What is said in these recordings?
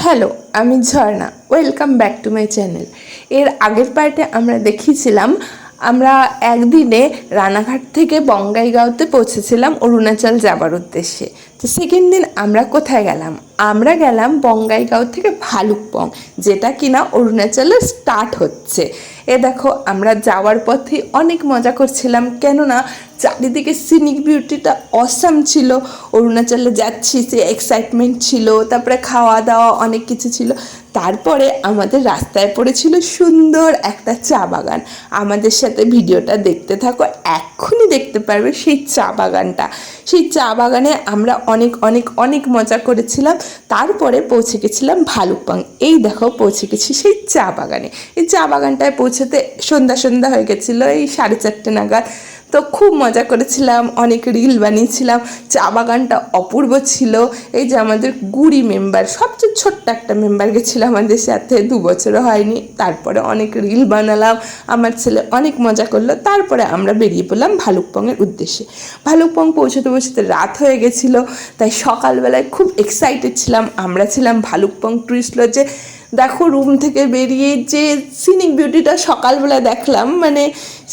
Hello, আমি Jharna. Welcome back to my channel. এর আগের পার্টে আমরা দেখিয়েছিলাম আমরা একদিনে রানাঘাট থেকে বঙ্গাইগাঁওতে পৌঁছেছিলাম অরুণাচল যাবার উদ্দেশ্যে। তো সেকেন্ড দিন আমরা কোথায় গেলাম? আমরা গেলাম বঙ্গাইগাঁও থেকে ভালুকপং, যেটা কিনা অরুণাচলের স্টার্ট হচ্ছে। এ দেখো, আমরা যাওয়ার পথে অনেক মজা করছিলাম, কেননা চারিদিকে সিনিক বিউটিটা অসাম ছিল। অরুণাচলে যাচ্ছি, সে এক্সাইটমেন্ট ছিল, তারপরে খাওয়া দাওয়া অনেক কিছু ছিল। তারপরে আমাদের রাস্তায় পড়েছিল সুন্দর একটা চা বাগান। আমাদের সাথে ভিডিওটা দেখতে থাকো, এক্ষুনি দেখতে পারবে সেই চা বাগানটা। সেই চা বাগানে আমরা অনেক অনেক অনেক মজা করেছিলাম। তারপরে পৌঁছে গেছিলাম ভালুকপং। এই দেখো, পৌঁছে গেছি সেই চা বাগানে। এই চা বাগানটায় পৌঁছতে সন্ধ্যা সন্ধ্যা হয়ে গেছিলো, এই 4:30 নাগাদ। তো খুব মজা করেছিলাম, অনেক রিল বানিয়েছিলাম। চা বাগানটা অপূর্ব ছিল। এই যে আমাদের গুড়ি মেম্বার, সবচেয়ে ছোট্ট একটা মেম্বার গেছিল আমাদের সাথে, 2 বছরও হয়নি। তারপরে অনেক রিল বানালাম, আমার ছেলে অনেক মজা করলো। তারপরে আমরা বেরিয়ে পড়লাম ভালুকপংয়ের উদ্দেশ্যে। ভালুকপং পৌঁছতে পৌঁছতে রাত হয়ে গেছিলো, তাই সকালবেলায় খুব এক্সাইটেড ছিলাম। আমরা ছিলাম ভালুকপং টুরিস্ট লজে। দেখো, রুম থেকে বেরিয়ে যে সিনিক বিউটিটা সকালবেলা দেখলাম, মানে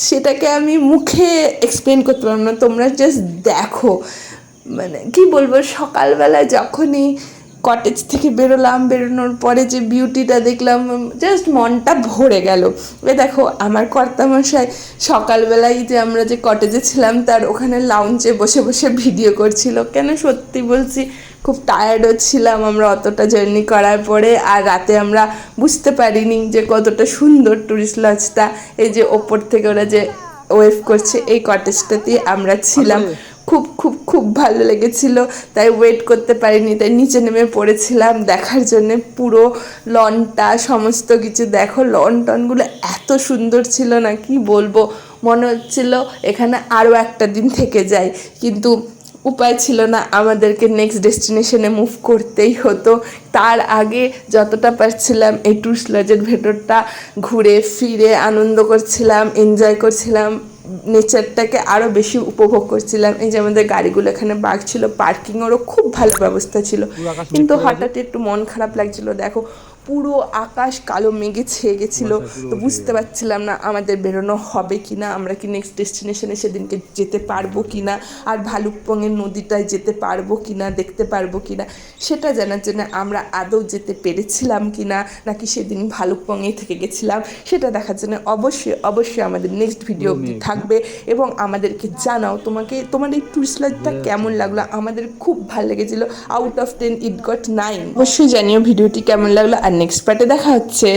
সেটাকে আমি মুখে এক্সপ্লেন করতে পারলাম না। তোমরা জাস্ট দেখো, মানে কি বলবো, সকালবেলা যখনই কটেজ থেকে বেরোনোর পরে যে বিউটিটা দেখলাম, জাস্ট মনটা ভরে গেল। এ দেখো, আমার কর্তামশাই সকালবেলায় যে আমরা যে কটেজে ছিলাম তার ওখানে লাউঞ্জে বসে বসে ভিডিও করছিল। কেন, সত্যি বলছি, খুব টায়ার্ডও ছিলাম আমরা অতটা জার্নি করার পরে। আর রাতে আমরা বুঝতে পারিনি যে কতটা সুন্দর টুরিস্ট লজটা। এই যে ওপর থেকে ওরা যে ওয়েভ করছে, এই কটেজটাতেই আমরা ছিলাম। খুব খুব খুব ভালো লেগেছিল, তাই ওয়েট করতে পারিনি, তাই নিচে নেমে পড়েছিলাম দেখার জন্যে পুরো লনটা, সমস্ত কিছু। দেখো, লন টনগুলো এত সুন্দর ছিল না, কি বলবো, মনে হচ্ছিল এখানে আরও একটা দিন থেকে যাই। কিন্তু উপায় ছিল না, আমাদেরকে নেক্সট ডেস্টিনেশনে মুভ করতেই হতো। তার আগে যতটা পারছিলাম এই টুরিস্ট লজের ভেতরটা ঘুরে ফিরে আনন্দ করছিলাম, এনজয় করছিলাম, নেচারটাকে আরও বেশি উপভোগ করছিলাম। এই যে আমাদের গাড়িগুলো এখানে পার্ক ছিল, পার্কিংয়েরও খুব ভালো ব্যবস্থা ছিল। কিন্তু হঠাৎ একটু মন খারাপ লাগছিল। দেখো, পুরো আকাশ কালো মেঘে ছেয়ে গেছিলো। তো বুঝতে পারছিলাম না আমাদের বেরোনো হবে কি না, আমরা কি নেক্সট ডেস্টিনেশনে সেদিনকে যেতে পারবো কি না, আর ভালুকপংয়ের নদীটায় যেতে পারবো কি না, দেখতে পারবো কি না, সেটা জানার জন্য আমরা আদৌ যেতে পেরেছিলাম কি না, নাকি সেদিন ভালুকপংয়েই থেকে গেছিলাম, সেটা দেখার জন্য অবশ্যই অবশ্যই আমাদের নেক্সট ভিডিও অবধি থাকবে। এবং আমাদেরকে জানাও তোমার এই টুরিস্ট লজটা কেমন লাগলো। আমাদের খুব ভালো লেগেছিলো, আউট অফ 10 ইট গট 9। অবশ্যই জানিও ভিডিওটি কেমন লাগলো, আর নেক্সট পার্টে দেখা হচ্ছে।